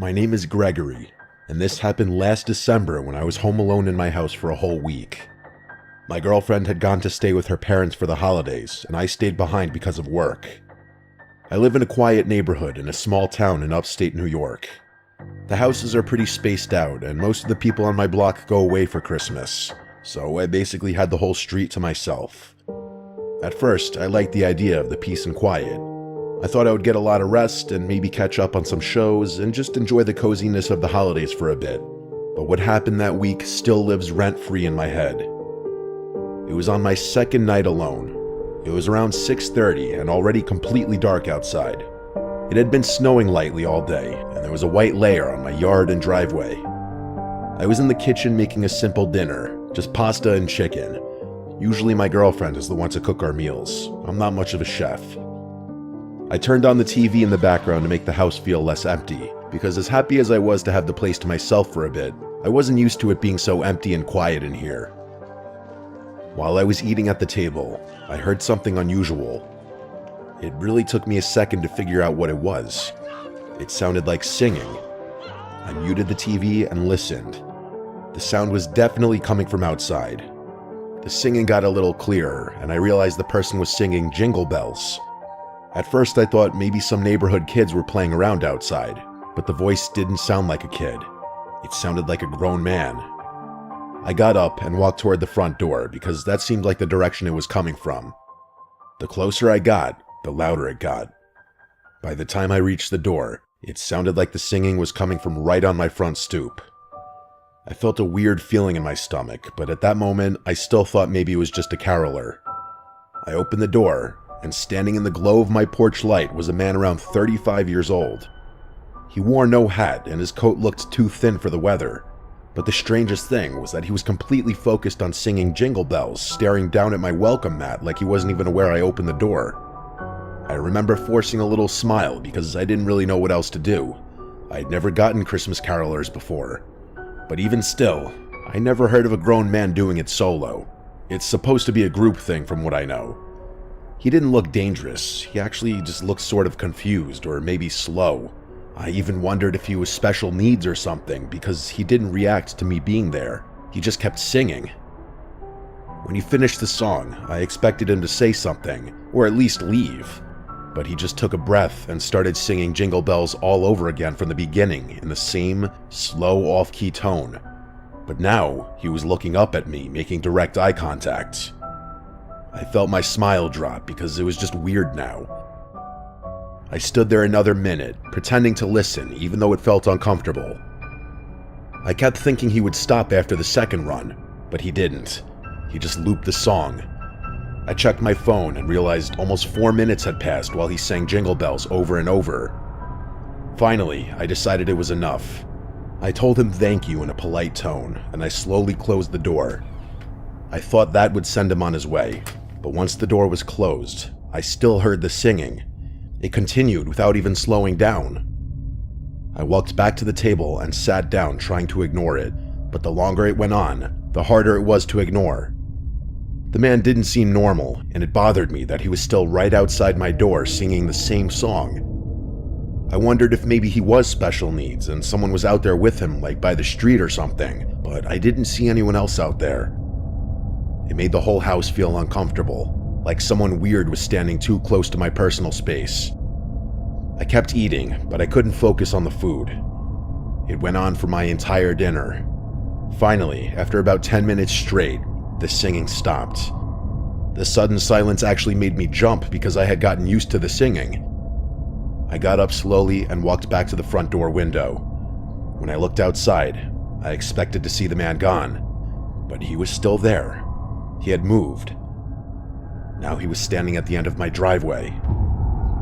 My name is Gregory, and this happened last December when I was home alone in my house for a whole week. My girlfriend had gone to stay with her parents for the holidays, and I stayed behind because of work. I live in a quiet neighborhood in a small town in upstate New York. The houses are pretty spaced out, and most of the people on my block go away for Christmas, so I basically had the whole street to myself. At first, I liked the idea of the peace and quiet. I thought I would get a lot of rest and maybe catch up on some shows and just enjoy the coziness of the holidays for a bit. But what happened that week still lives rent-free in my head. It was on my second night alone. It was around 6:30 and already completely dark outside. It had been snowing lightly all day, and there was a white layer on my yard and driveway. I was in the kitchen making a simple dinner, just pasta and chicken. Usually my girlfriend is the one to cook our meals. I'm not much of a chef. I turned on the TV in the background to make the house feel less empty, because as happy as I was to have the place to myself for a bit, I wasn't used to it being so empty and quiet in here. While I was eating at the table, I heard something unusual. It really took me a second to figure out what it was. It sounded like singing. I muted the TV and listened. The sound was definitely coming from outside. The singing got a little clearer, and I realized the person was singing Jingle Bells. At first I thought maybe some neighborhood kids were playing around outside, but the voice didn't sound like a kid. It sounded like a grown man. I got up and walked toward the front door because that seemed like the direction it was coming from. The closer I got, the louder it got. By the time I reached the door, it sounded like the singing was coming from right on my front stoop. I felt a weird feeling in my stomach, but at that moment, I still thought maybe it was just a caroler. I opened the door, and standing in the glow of my porch light was a man around 35 years old. He wore no hat, and his coat looked too thin for the weather. But the strangest thing was that he was completely focused on singing Jingle Bells, staring down at my welcome mat like he wasn't even aware I opened the door. I remember forcing a little smile because I didn't really know what else to do. I'd never gotten Christmas carolers before. But even still, I never heard of a grown man doing it solo. It's supposed to be a group thing from what I know. He didn't look dangerous, he actually just looked sort of confused or maybe slow. I even wondered if he was special needs or something because he didn't react to me being there. He just kept singing. When he finished the song, I expected him to say something, or at least leave. But he just took a breath and started singing Jingle Bells all over again from the beginning in the same slow off-key tone. But now he was looking up at me, making direct eye contact. I felt my smile drop because it was just weird now. I stood there another minute, pretending to listen even though it felt uncomfortable. I kept thinking he would stop after the second run, but he didn't. He just looped the song. I checked my phone and realized almost 4 minutes had passed while he sang Jingle Bells over and over. Finally, I decided it was enough. I told him thank you in a polite tone, and I slowly closed the door. I thought that would send him on his way, but once the door was closed, I still heard the singing. It continued without even slowing down. I walked back to the table and sat down trying to ignore it, but the longer it went on, the harder it was to ignore. The man didn't seem normal, and it bothered me that he was still right outside my door singing the same song. I wondered if maybe he was special needs and someone was out there with him, like by the street or something, but I didn't see anyone else out there. It made the whole house feel uncomfortable, like someone weird was standing too close to my personal space. I kept eating, but I couldn't focus on the food. It went on for my entire dinner. Finally, after about 10 minutes straight, the singing stopped. The sudden silence actually made me jump because I had gotten used to the singing. I got up slowly and walked back to the front door window. When I looked outside, I expected to see the man gone, but he was still there. He had moved. Now he was standing at the end of my driveway.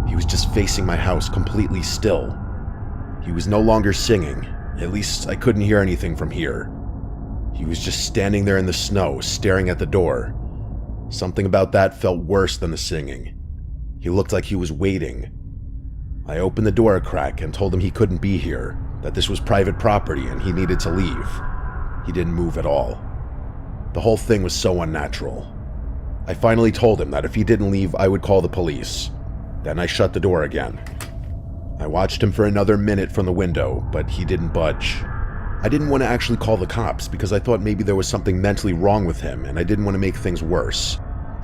He was just facing my house completely still. He was no longer singing, at least I couldn't hear anything from here. He was just standing there in the snow, staring at the door. Something about that felt worse than the singing. He looked like he was waiting. I opened the door a crack and told him he couldn't be here, that this was private property and he needed to leave. He didn't move at all. The whole thing was so unnatural. I finally told him that if he didn't leave, I would call the police. Then I shut the door again. I watched him for another minute from the window, but he didn't budge. I didn't want to actually call the cops because I thought maybe there was something mentally wrong with him and I didn't want to make things worse.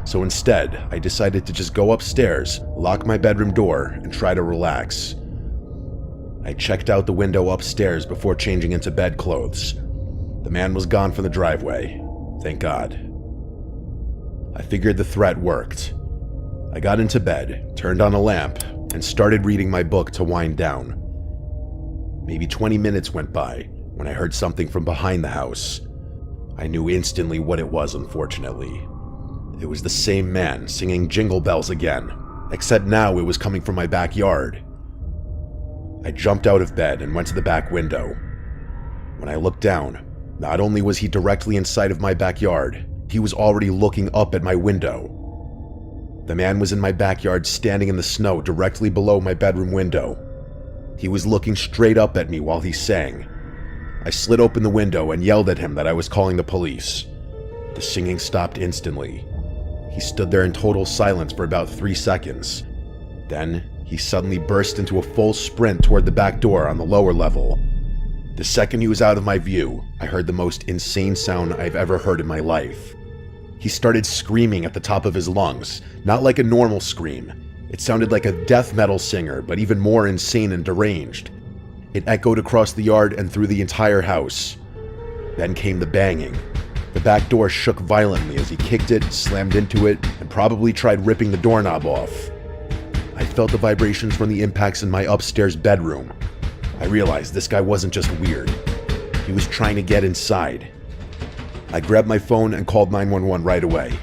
So instead, I decided to just go upstairs, lock my bedroom door, and try to relax. I checked out the window upstairs before changing into bedclothes. The man was gone from the driveway. Thank God. I figured the threat worked. I got into bed, turned on a lamp, and started reading my book to wind down. Maybe 20 minutes went by when I heard something from behind the house. I knew instantly what it was, unfortunately. It was the same man singing Jingle Bells again, except now it was coming from my backyard. I jumped out of bed and went to the back window. When I looked down, not only was he directly inside of my backyard, he was already looking up at my window. The man was in my backyard standing in the snow directly below my bedroom window. He was looking straight up at me while he sang. I slid open the window and yelled at him that I was calling the police. The singing stopped instantly. He stood there in total silence for about 3 seconds. Then, he suddenly burst into a full sprint toward the back door on the lower level. The second he was out of my view, I heard the most insane sound I've ever heard in my life. He started screaming at the top of his lungs, not like a normal scream. It sounded like a death metal singer, but even more insane and deranged. It echoed across the yard and through the entire house. Then came the banging. The back door shook violently as he kicked it, slammed into it, and probably tried ripping the doorknob off. I felt the vibrations from the impacts in my upstairs bedroom. I realized this guy wasn't just weird. He was trying to get inside. I grabbed my phone and called 911 right away.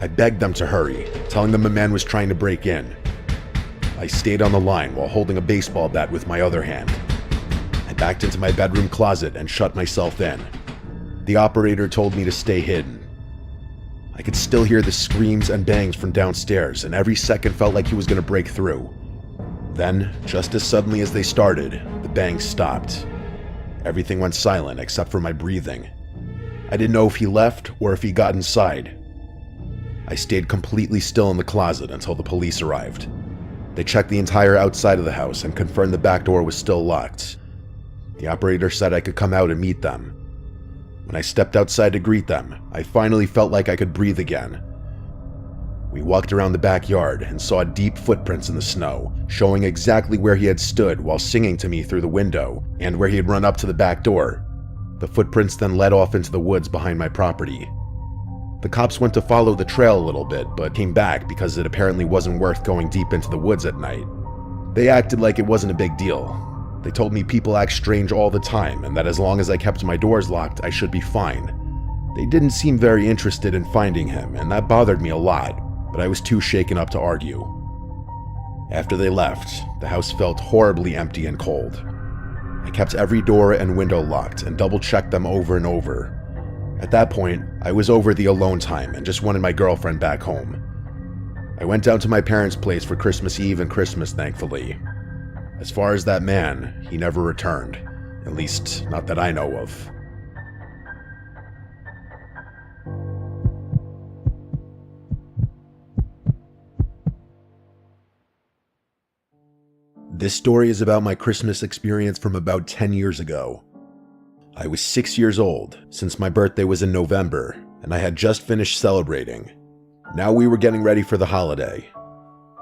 I begged them to hurry, telling them a man was trying to break in. I stayed on the line while holding a baseball bat with my other hand. I backed into my bedroom closet and shut myself in. The operator told me to stay hidden. I could still hear the screams and bangs from downstairs, and every second felt like he was going to break through. Then, just as suddenly as they started, the bangs stopped. Everything went silent except for my breathing. I didn't know if he left or if he got inside. I stayed completely still in the closet until the police arrived. They checked the entire outside of the house and confirmed the back door was still locked. The operator said I could come out and meet them. When I stepped outside to greet them, I finally felt like I could breathe again. We walked around the backyard and saw deep footprints in the snow, showing exactly where he had stood while singing to me through the window, and where he had run up to the back door. The footprints then led off into the woods behind my property. The cops went to follow the trail a little bit, but came back because it apparently wasn't worth going deep into the woods at night. They acted like it wasn't a big deal. They told me people act strange all the time, and that as long as I kept my doors locked, I should be fine. They didn't seem very interested in finding him, and that bothered me a lot, but I was too shaken up to argue. After they left, the house felt horribly empty and cold. I kept every door and window locked and double-checked them over and over. At that point, I was over the alone time and just wanted my girlfriend back home. I went down to my parents' place for Christmas Eve and Christmas, thankfully. As far as that man, he never returned. At least, not that I know of. This story is about my Christmas experience from about 10 years ago. I was 6 years old, since my birthday was in November, and I had just finished celebrating. Now we were getting ready for the holiday.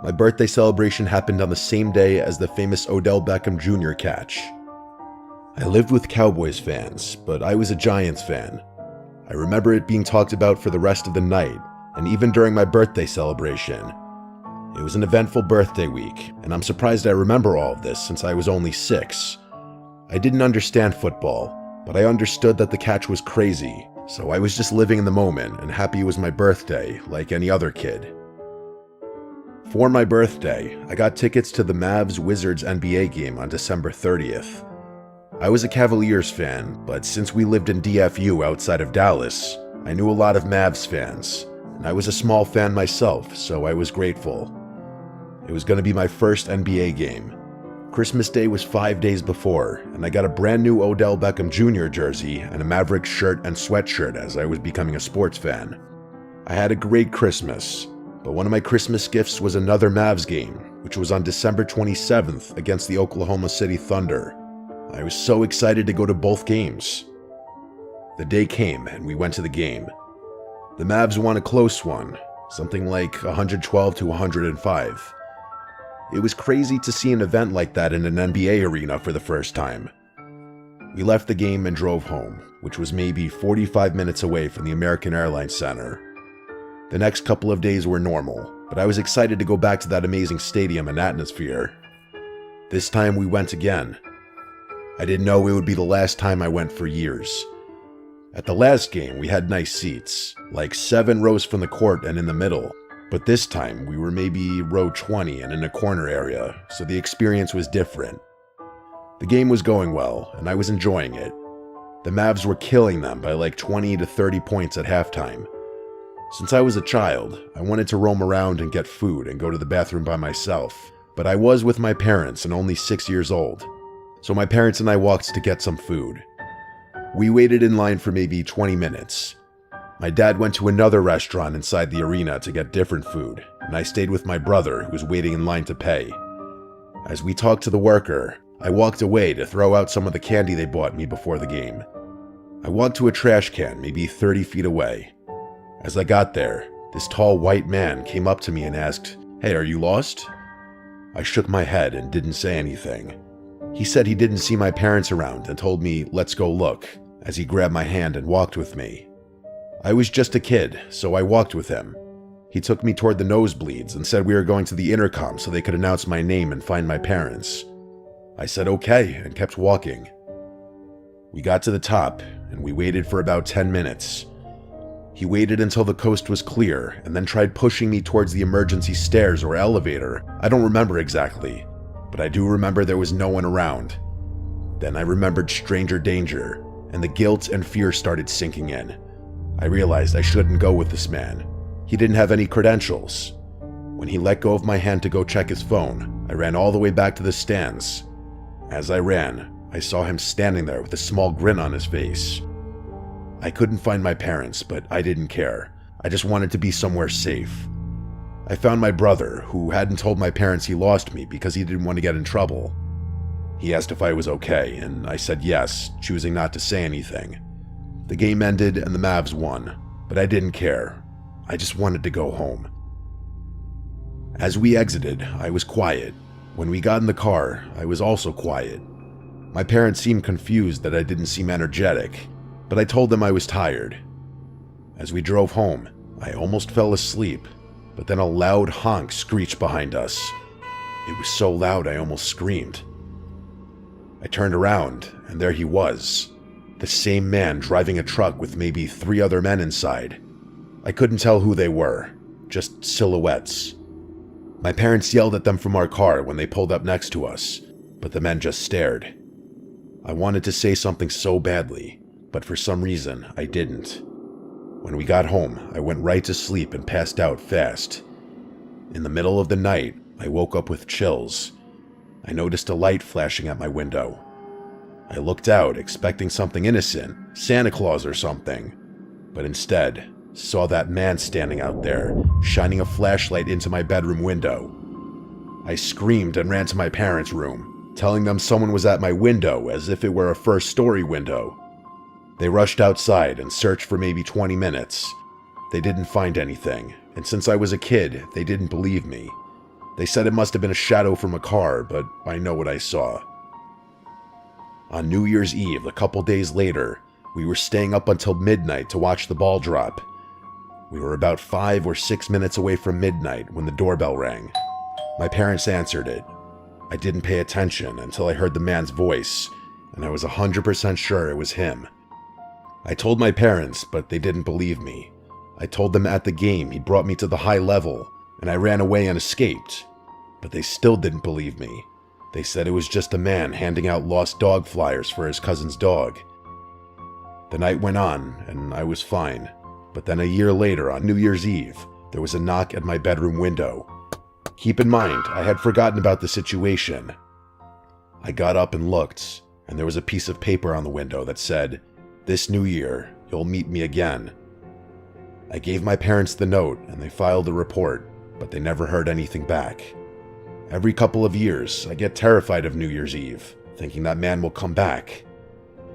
My birthday celebration happened on the same day as the famous Odell Beckham Jr. catch. I lived with Cowboys fans, but I was a Giants fan. I remember it being talked about for the rest of the night, and even during my birthday celebration. It was an eventful birthday week, and I'm surprised I remember all of this since I was only 6. I didn't understand football, but I understood that the catch was crazy, so I was just living in the moment and happy it was my birthday, like any other kid. For my birthday, I got tickets to the Mavs-Wizards NBA game on December 30th. I was a Cavaliers fan, but since we lived in DFU outside of Dallas, I knew a lot of Mavs fans, and I was a small fan myself, so I was grateful. It was going to be my first NBA game. Christmas Day was 5 days before, and I got a brand new Odell Beckham Jr. jersey and a Mavericks shirt and sweatshirt as I was becoming a sports fan. I had a great Christmas, But one of my Christmas gifts was another Mavs game, which was on December 27th against the Oklahoma City Thunder. I was so excited to go to both games. The day came and we went to the game. The Mavs won a close one, something like 112 to 105. It was crazy to see an event like that in an NBA arena for the first time. We left the game and drove home, which was maybe 45 minutes away from the American Airlines Center. The next couple of days were normal, but I was excited to go back to that amazing stadium and atmosphere. This time we went again. I didn't know it would be the last time I went for years. At the last game, we had nice seats, like 7 rows from the court and in the middle. But this time, we were maybe row 20 and in a corner area, so the experience was different. The game was going well, and I was enjoying it. The Mavs were killing them by like 20 to 30 points at halftime. Since I was a child, I wanted to roam around and get food and go to the bathroom by myself, but I was with my parents and only 6 years old. So my parents and I walked to get some food. We waited in line for maybe 20 minutes. My dad went to another restaurant inside the arena to get different food, and I stayed with my brother who was waiting in line to pay. As we talked to the worker, I walked away to throw out some of the candy they bought me before the game. I walked to a trash can maybe 30 feet away. As I got there, this tall white man came up to me and asked, "Hey, are you lost?" I shook my head and didn't say anything. He said he didn't see my parents around and told me, "Let's go look," as he grabbed my hand and walked with me. I was just a kid, so I walked with him. He took me toward the nosebleeds and said we were going to the intercom so they could announce my name and find my parents. I said okay and kept walking. We got to the top and we waited for about 10 minutes. He waited until the coast was clear and then tried pushing me towards the emergency stairs or elevator. I don't remember exactly, but I do remember there was no one around. Then I remembered stranger danger, and the guilt and fear started sinking in. I realized I shouldn't go with this man. He didn't have any credentials. When he let go of my hand to go check his phone, I ran all the way back to the stands. As I ran, I saw him standing there with a small grin on his face. I couldn't find my parents, but I didn't care. I just wanted to be somewhere safe. I found my brother, who hadn't told my parents he lost me because he didn't want to get in trouble. He asked if I was okay, and I said yes, choosing not to say anything. The game ended and the Mavs won, but I didn't care. I just wanted to go home. As we exited, I was quiet. When we got in the car, I was also quiet. My parents seemed confused that I didn't seem energetic, but I told them I was tired. As we drove home, I almost fell asleep, but then a loud honk screeched behind us. It was so loud I almost screamed. I turned around, and there he was. The same man driving a truck with maybe 3 other men inside. I couldn't tell who they were, just silhouettes. My parents yelled at them from our car when they pulled up next to us, but the men just stared. I wanted to say something so badly, but for some reason I didn't. When we got home, I went right to sleep and passed out fast. In the middle of the night, I woke up with chills. I noticed a light flashing at my window. I looked out, expecting something innocent, Santa Claus or something, but instead saw that man standing out there, shining a flashlight into my bedroom window. I screamed and ran to my parents' room, telling them someone was at my window as if it were a first-story window. They rushed outside and searched for maybe 20 minutes. They didn't find anything, and since I was a kid, they didn't believe me. They said it must have been a shadow from a car, but I know what I saw. On New Year's Eve, a couple days later, we were staying up until midnight to watch the ball drop. We were about 5 or 6 minutes away from midnight when the doorbell rang. My parents answered it. I didn't pay attention until I heard the man's voice, and I was 100% sure it was him. I told my parents, but they didn't believe me. I told them at the game he brought me to the high level, and I ran away and escaped, but they still didn't believe me. They said it was just a man handing out lost dog flyers for his cousin's dog. The night went on, and I was fine, but then a year later, on New Year's Eve, there was a knock at my bedroom window. Keep in mind, I had forgotten about the situation. I got up and looked, and there was a piece of paper on the window that said, "This New Year, you'll meet me again." I gave my parents the note, and they filed a report. but they never heard anything back. Every couple of years, I get terrified of New Year's Eve, thinking that man will come back.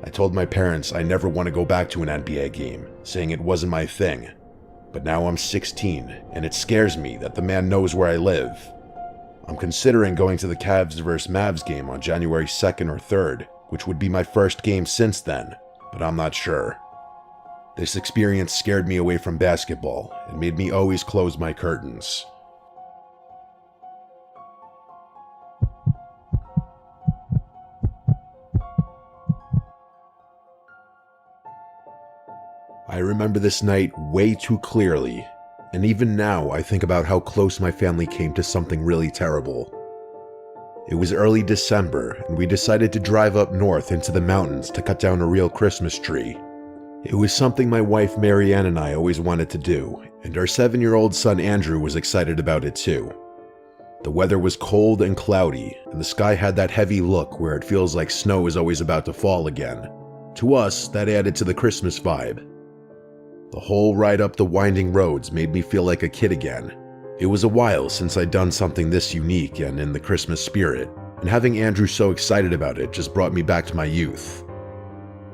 I told my parents I never want to go back to an NBA game, saying it wasn't my thing. But now I'm 16, and it scares me that the man knows where I live. I'm considering going to the Cavs vs. Mavs game on January 2nd or 3rd, which would be my first game since then, but I'm not sure. This experience scared me away from basketball and made me always close my curtains. I remember this night way too clearly, and even now I think about how close my family came to something really terrible. It was early December, and we decided to drive up north into the mountains to cut down a real Christmas tree. It was something my wife Marianne and I always wanted to do, and our 7-year-old son Andrew was excited about it too. The weather was cold and cloudy, and the sky had that heavy look where it feels like snow is always about to fall again. To us, that added to the Christmas vibe. The whole ride up the winding roads made me feel like a kid again. It was a while since I'd done something this unique and in the Christmas spirit, and having Andrew so excited about it just brought me back to my youth.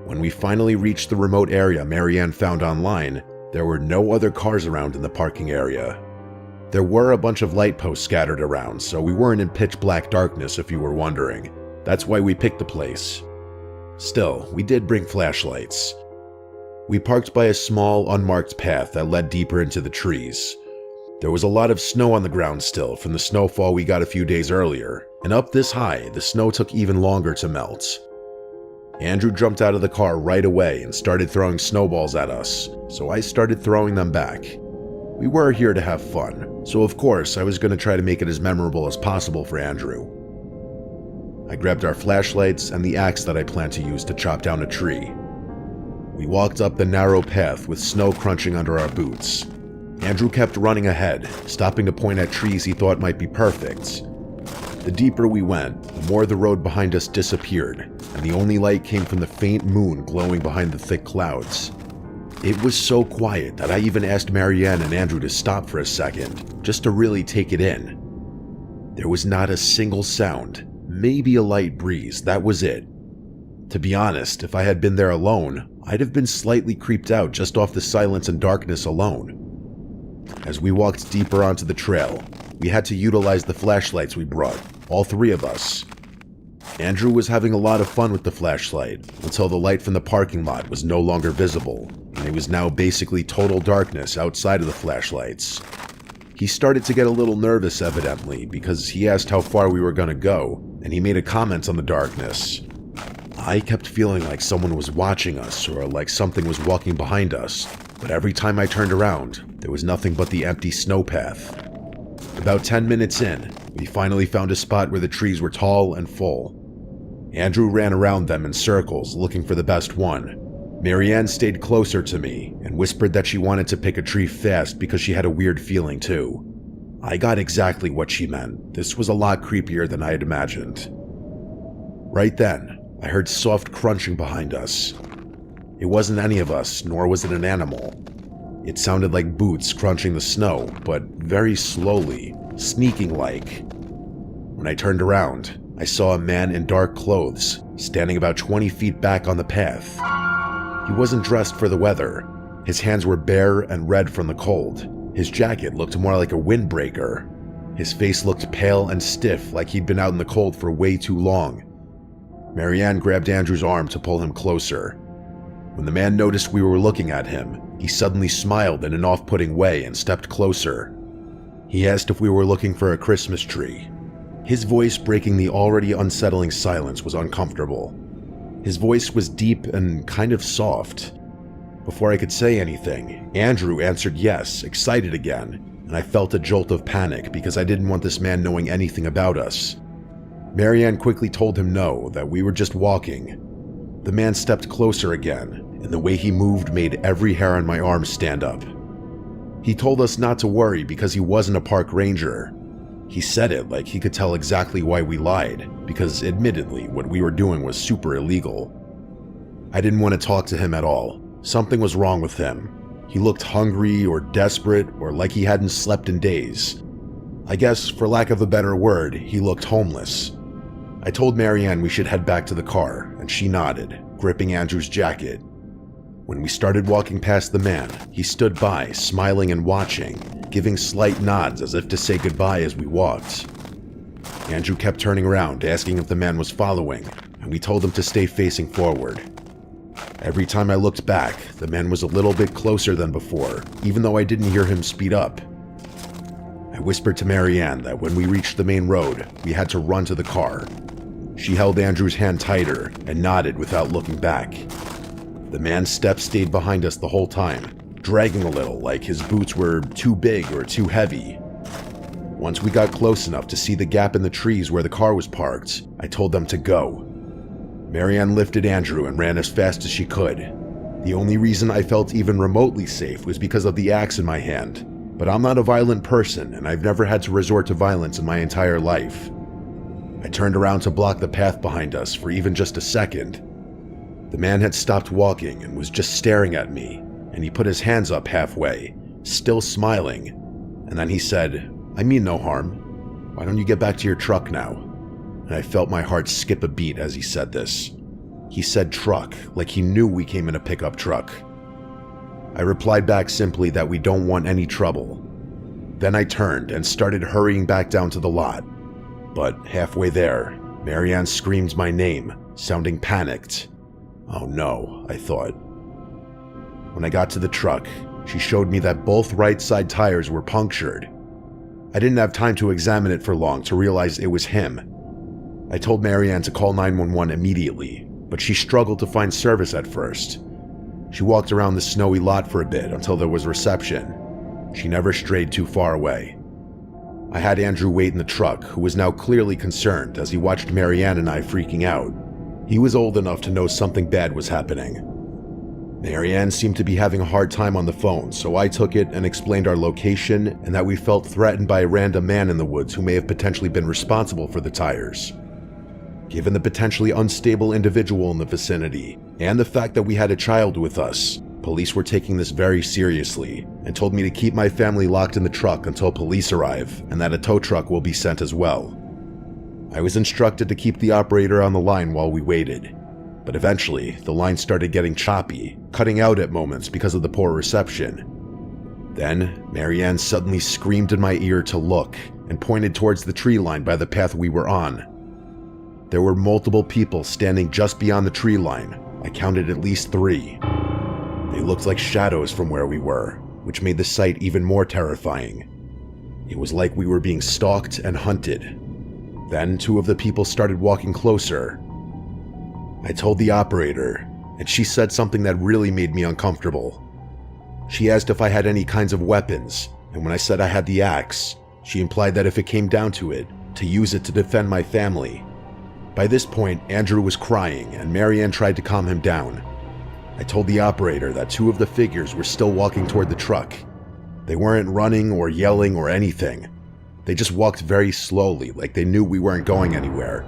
When we finally reached the remote area Marianne found online, there were no other cars around in the parking area. There were a bunch of light posts scattered around, so we weren't in pitch black darkness if you were wondering. That's why we picked the place. Still, we did bring flashlights. We parked by a small, unmarked path that led deeper into the trees. There was a lot of snow on the ground still from the snowfall we got a few days earlier, and up this high, the snow took even longer to melt. Andrew jumped out of the car right away and started throwing snowballs at us, so I started throwing them back. We were here to have fun, so of course I was going to try to make it as memorable as possible for Andrew. I grabbed our flashlights and the axe that I planned to use to chop down a tree. We walked up the narrow path with snow crunching under our boots. Andrew kept running ahead, stopping to point at trees he thought might be perfect. The deeper we went, the more the road behind us disappeared, and the only light came from the faint moon glowing behind the thick clouds. It was so quiet that I even asked Marianne and Andrew to stop for a second, just to really take it in. There was not a single sound, maybe a light breeze, that was it. To be honest, if I had been there alone, I'd have been slightly creeped out just off the silence and darkness alone. As we walked deeper onto the trail, we had to utilize the flashlights we brought, all 3 of us. Andrew was having a lot of fun with the flashlight until the light from the parking lot was no longer visible, and it was now basically total darkness outside of the flashlights. He started to get a little nervous evidently because he asked how far we were going to go, and he made a comment on the darkness. I kept feeling like someone was watching us or like something was walking behind us, but every time I turned around, there was nothing but the empty snow path. About 10 minutes in, we finally found a spot where the trees were tall and full. Andrew ran around them in circles looking for the best one. Marianne stayed closer to me and whispered that she wanted to pick a tree fast because she had a weird feeling too. I got exactly what she meant. This was a lot creepier than I had imagined. Right then, I heard soft crunching behind us. It wasn't any of us, nor was it an animal. It sounded like boots crunching the snow, but very slowly, sneaking-like. When I turned around, I saw a man in dark clothes, standing about 20 feet back on the path. He wasn't dressed for the weather. His hands were bare and red from the cold. His jacket looked more like a windbreaker. His face looked pale and stiff, like he'd been out in the cold for way too long. Marianne grabbed Andrew's arm to pull him closer. When the man noticed we were looking at him, he suddenly smiled in an off-putting way and stepped closer. He asked if we were looking for a Christmas tree. His voice breaking the already unsettling silence was uncomfortable. His voice was deep and kind of soft. Before I could say anything, Andrew answered yes, excited again, and I felt a jolt of panic because I didn't want this man knowing anything about us. Marianne quickly told him no, that we were just walking. The man stepped closer again, and the way he moved made every hair on my arm stand up. He told us not to worry because he wasn't a park ranger. He said it like he could tell exactly why we lied, because admittedly, what we were doing was super illegal. I didn't want to talk to him at all. Something was wrong with him. He looked hungry or desperate or like he hadn't slept in days. I guess, for lack of a better word, he looked homeless. I told Marianne we should head back to the car, and she nodded, gripping Andrew's jacket. When we started walking past the man, he stood by, smiling and watching, giving slight nods as if to say goodbye as we walked. Andrew kept turning around, asking if the man was following, and we told him to stay facing forward. Every time I looked back, the man was a little bit closer than before, even though I didn't hear him speed up. I whispered to Marianne that when we reached the main road, we had to run to the car. She held Andrew's hand tighter and nodded without looking back. The man's steps stayed behind us the whole time, dragging a little like his boots were too big or too heavy. Once we got close enough to see the gap in the trees where the car was parked, I told them to go. Marianne lifted Andrew and ran as fast as she could. The only reason I felt even remotely safe was because of the axe in my hand, but I'm not a violent person and I've never had to resort to violence in my entire life. I turned around to block the path behind us for even just a second. The man had stopped walking and was just staring at me, and he put his hands up halfway, still smiling, and then he said, "I mean no harm. Why don't you get back to your truck now?" And I felt my heart skip a beat as he said this. He said truck, like he knew we came in a pickup truck. I replied back simply that we don't want any trouble. Then I turned and started hurrying back down to the lot. But halfway there, Marianne screamed my name, sounding panicked. Oh no, I thought. When I got to the truck, she showed me that both right side tires were punctured. I didn't have time to examine it for long to realize it was him. I told Marianne to call 911 immediately, but she struggled to find service at first. She walked around the snowy lot for a bit until there was reception. She never strayed too far away. I had Andrew wait in the truck, who was now clearly concerned as he watched Marianne and I freaking out. He was old enough to know something bad was happening. Marianne seemed to be having a hard time on the phone, so I took it and explained our location and that we felt threatened by a random man in the woods who may have potentially been responsible for the tires. Given the potentially unstable individual in the vicinity, and the fact that we had a child with us, police were taking this very seriously and told me to keep my family locked in the truck until police arrive and that a tow truck will be sent as well. I was instructed to keep the operator on the line while we waited, but eventually the line started getting choppy, cutting out at moments because of the poor reception. Then Marianne suddenly screamed in my ear to look and pointed towards the tree line by the path we were on. There were multiple people standing just beyond the tree line. I counted at least 3. They looked like shadows from where we were, which made the sight even more terrifying. It was like we were being stalked and hunted. Then 2 of the people started walking closer. I told the operator, and she said something that really made me uncomfortable. She asked if I had any kinds of weapons, and when I said I had the axe, she implied that if it came down to it, to use it to defend my family. By this point, Andrew was crying, and Marianne tried to calm him down. I told the operator that 2 of the figures were still walking toward the truck. They weren't running or yelling or anything. They just walked very slowly, like they knew we weren't going anywhere.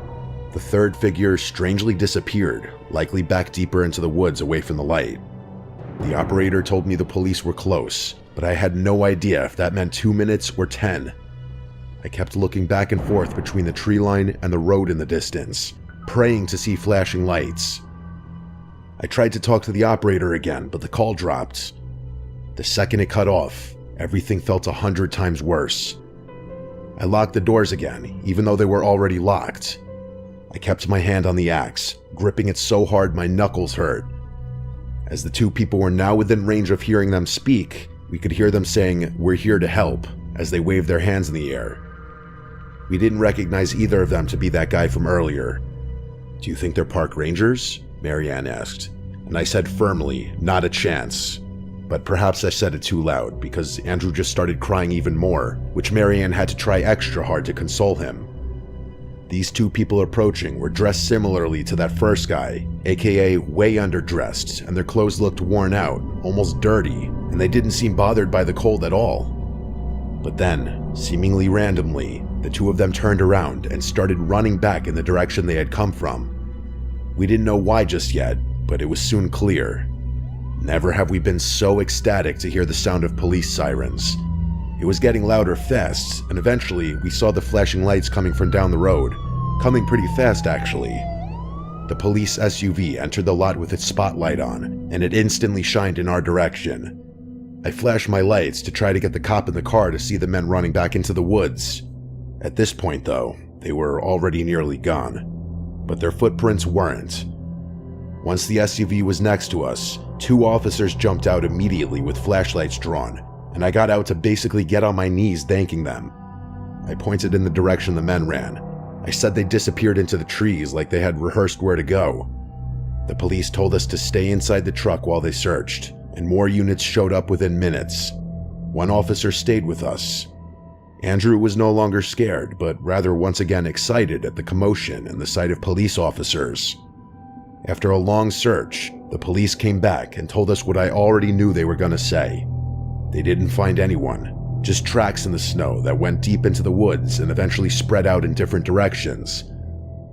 The 3rd figure strangely disappeared, likely back deeper into the woods away from the light. The operator told me the police were close, but I had no idea if that meant 2 minutes or 10. I kept looking back and forth between the tree line and the road in the distance, praying to see flashing lights. I tried to talk to the operator again, but the call dropped. The second it cut off, everything felt 100 times worse. I locked the doors again, even though they were already locked. I kept my hand on the axe, gripping it so hard my knuckles hurt. As the 2 people were now within range of hearing them speak, we could hear them saying, "We're here to help," as they waved their hands in the air. We didn't recognize either of them to be that guy from earlier. "Do you think they're park rangers?" Marianne asked, and I said firmly, "Not a chance." But perhaps I said it too loud because Andrew just started crying even more, which Marianne had to try extra hard to console him. These 2 people approaching were dressed similarly to that first guy, aka way underdressed, and their clothes looked worn out, almost dirty, and they didn't seem bothered by the cold at all. But then, seemingly randomly, the 2 of them turned around and started running back in the direction they had come from. We didn't know why just yet, but it was soon clear. Never have we been so ecstatic to hear the sound of police sirens. It was getting louder fast, and eventually we saw the flashing lights coming from down the road. Coming pretty fast, actually. The police SUV entered the lot with its spotlight on, and it instantly shined in our direction. I flashed my lights to try to get the cop in the car to see the men running back into the woods. At this point, though, they were already nearly gone. But their footprints weren't. Once the SUV was next to us, 2 officers jumped out immediately with flashlights drawn, and I got out to basically get on my knees thanking them. I pointed in the direction the men ran. I said they disappeared into the trees like they had rehearsed where to go. The police told us to stay inside the truck while they searched, and more units showed up within minutes. One officer stayed with us. Andrew was no longer scared, but rather once again excited at the commotion and the sight of police officers. After a long search, the police came back and told us what I already knew they were going to say. They didn't find anyone, just tracks in the snow that went deep into the woods and eventually spread out in different directions.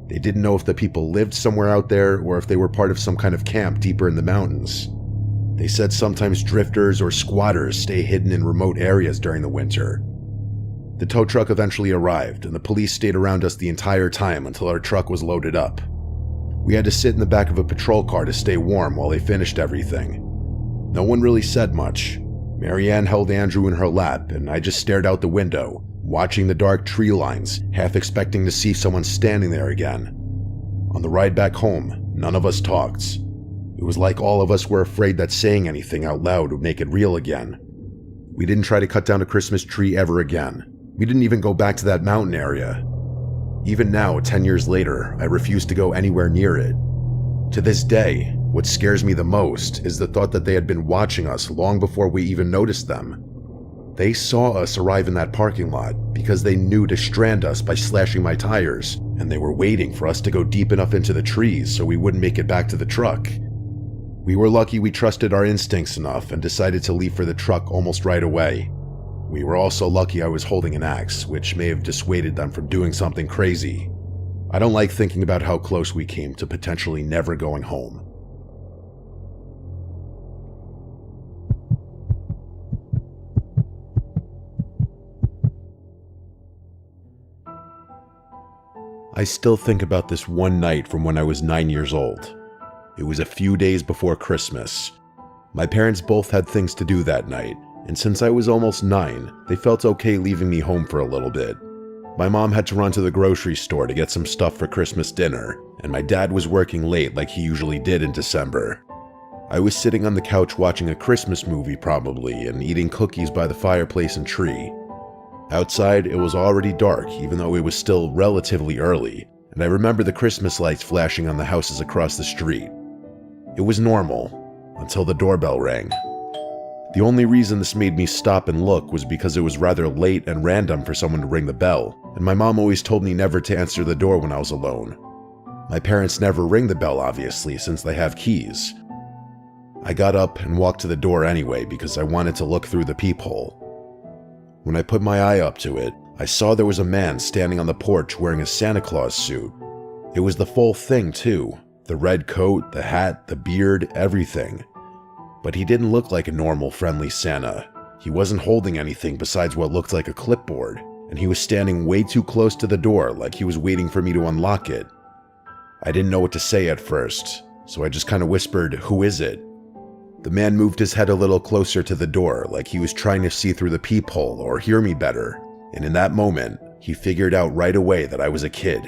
They didn't know if the people lived somewhere out there or if they were part of some kind of camp deeper in the mountains. They said sometimes drifters or squatters stay hidden in remote areas during the winter. The tow truck eventually arrived, and the police stayed around us the entire time until our truck was loaded up. We had to sit in the back of a patrol car to stay warm while they finished everything. No one really said much. Marianne held Andrew in her lap, and I just stared out the window, watching the dark tree lines, half expecting to see someone standing there again. On the ride back home, none of us talked. It was like all of us were afraid that saying anything out loud would make it real again. We didn't try to cut down a Christmas tree ever again. We didn't even go back to that mountain area. Even now, 10 years later, I refuse to go anywhere near it. To this day, what scares me the most is the thought that they had been watching us long before we even noticed them. They saw us arrive in that parking lot because they knew to strand us by slashing my tires, and they were waiting for us to go deep enough into the trees so we wouldn't make it back to the truck. We were lucky we trusted our instincts enough and decided to leave for the truck almost right away. We were also lucky I was holding an axe, which may have dissuaded them from doing something crazy. I don't like thinking about how close we came to potentially never going home. I still think about this one night from when I was 9 years old. It was a few days before Christmas. My parents both had things to do that night, and since I was almost 9, they felt okay leaving me home for a little bit. My mom had to run to the grocery store to get some stuff for Christmas dinner, and my dad was working late like he usually did in December. I was sitting on the couch watching a Christmas movie probably, and eating cookies by the fireplace and tree. Outside, it was already dark, even though it was still relatively early, and I remember the Christmas lights flashing on the houses across the street. It was normal, until the doorbell rang. The only reason this made me stop and look was because it was rather late and random for someone to ring the bell, and my mom always told me never to answer the door when I was alone. My parents never ring the bell, obviously, since they have keys. I got up and walked to the door anyway because I wanted to look through the peephole. When I put my eye up to it, I saw there was a man standing on the porch wearing a Santa Claus suit. It was the full thing, too. The red coat, the hat, the beard, everything. But he didn't look like a normal, friendly Santa. He wasn't holding anything besides what looked like a clipboard, and he was standing way too close to the door like he was waiting for me to unlock it. I didn't know what to say at first, so I just kind of whispered, "Who is it?" The man moved his head a little closer to the door like he was trying to see through the peephole or hear me better, and in that moment, he figured out right away that I was a kid.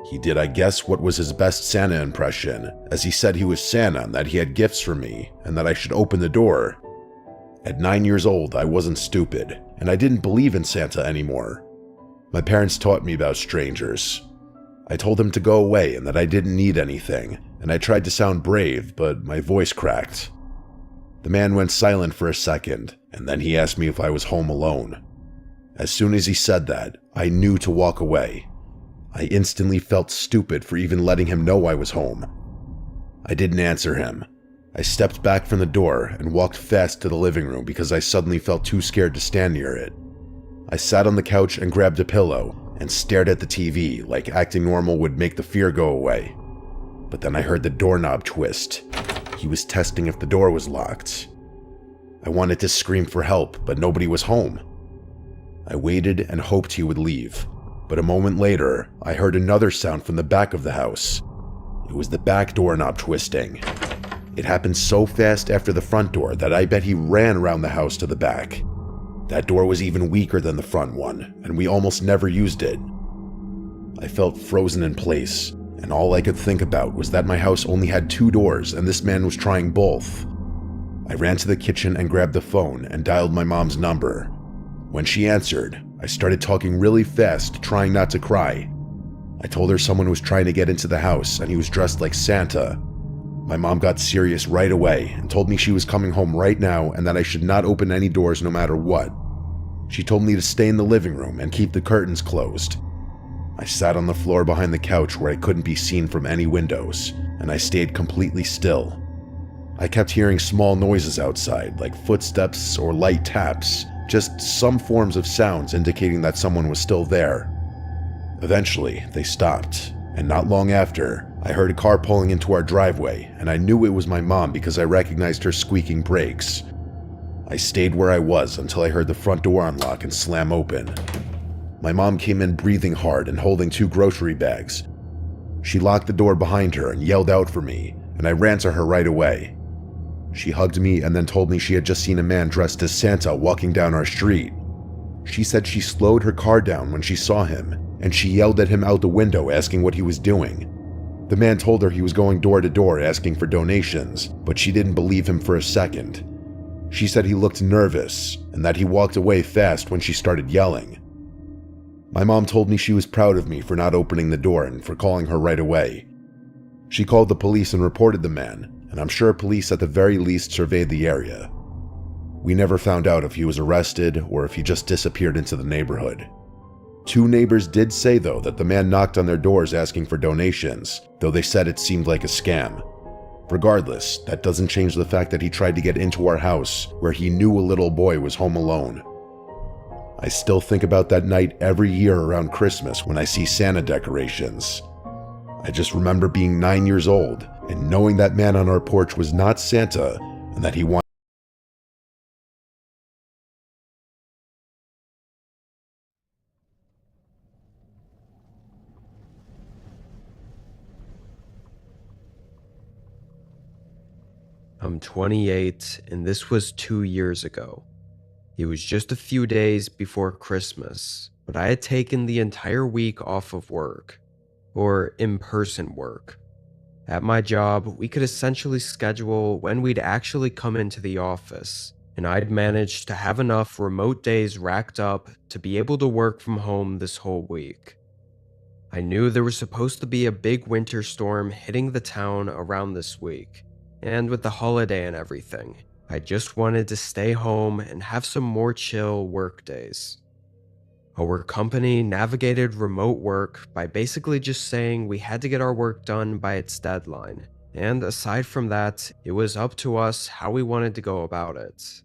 He did, I guess, what was his best Santa impression, as he said he was Santa and that he had gifts for me, and that I should open the door. At 9 years old, I wasn't stupid, and I didn't believe in Santa anymore. My parents taught me about strangers. I told him to go away and that I didn't need anything, and I tried to sound brave, but my voice cracked. The man went silent for a second, and then he asked me if I was home alone. As soon as he said that, I knew to walk away. I instantly felt stupid for even letting him know I was home. I didn't answer him. I stepped back from the door and walked fast to the living room because I suddenly felt too scared to stand near it. I sat on the couch and grabbed a pillow and stared at the TV like acting normal would make the fear go away. But then I heard the doorknob twist. He was testing if the door was locked. I wanted to scream for help, but nobody was home. I waited and hoped he would leave, but a moment later, I heard another sound from the back of the house. It was the back doorknob twisting. It happened so fast after the front door that I bet he ran around the house to the back. That door was even weaker than the front one, and we almost never used it. I felt frozen in place, and all I could think about was that my house only had 2 doors and this man was trying both. I ran to the kitchen and grabbed the phone and dialed my mom's number. When she answered, I started talking really fast, trying not to cry. I told her someone was trying to get into the house and he was dressed like Santa. My mom got serious right away and told me she was coming home right now and that I should not open any doors no matter what. She told me to stay in the living room and keep the curtains closed. I sat on the floor behind the couch where I couldn't be seen from any windows, and I stayed completely still. I kept hearing small noises outside, like footsteps or light taps, just some forms of sounds indicating that someone was still there. Eventually, they stopped, and not long after, I heard a car pulling into our driveway, and I knew it was my mom because I recognized her squeaking brakes. I stayed where I was until I heard the front door unlock and slam open. My mom came in breathing hard and holding 2 grocery bags. She locked the door behind her and yelled out for me, and I ran to her right away. She hugged me and then told me she had just seen a man dressed as Santa walking down our street. She said she slowed her car down when she saw him, and she yelled at him out the window asking what he was doing. The man told her he was going door to door asking for donations, but she didn't believe him for a second. She said he looked nervous and that he walked away fast when she started yelling. My mom told me she was proud of me for not opening the door and for calling her right away. She called the police and reported the man, and I'm sure police at the very least surveyed the area. We never found out if he was arrested or if he just disappeared into the neighborhood. 2 neighbors did say, though, that the man knocked on their doors asking for donations, though they said it seemed like a scam. Regardless, that doesn't change the fact that he tried to get into our house where he knew a little boy was home alone. I still think about that night every year around Christmas when I see Santa decorations. I just remember being 9 years old and knowing that man on our porch was not Santa and that he wanted. I'm 28, and this was 2 years ago. It was just a few days before Christmas, but I had taken the entire week off of work, or in-person work. At my job, we could essentially schedule when we'd actually come into the office, and I'd managed to have enough remote days racked up to be able to work from home this whole week. I knew there was supposed to be a big winter storm hitting the town around this week, and with the holiday and everything, I just wanted to stay home and have some more chill work days. Our company navigated remote work by basically just saying we had to get our work done by its deadline, and aside from that, it was up to us how we wanted to go about it.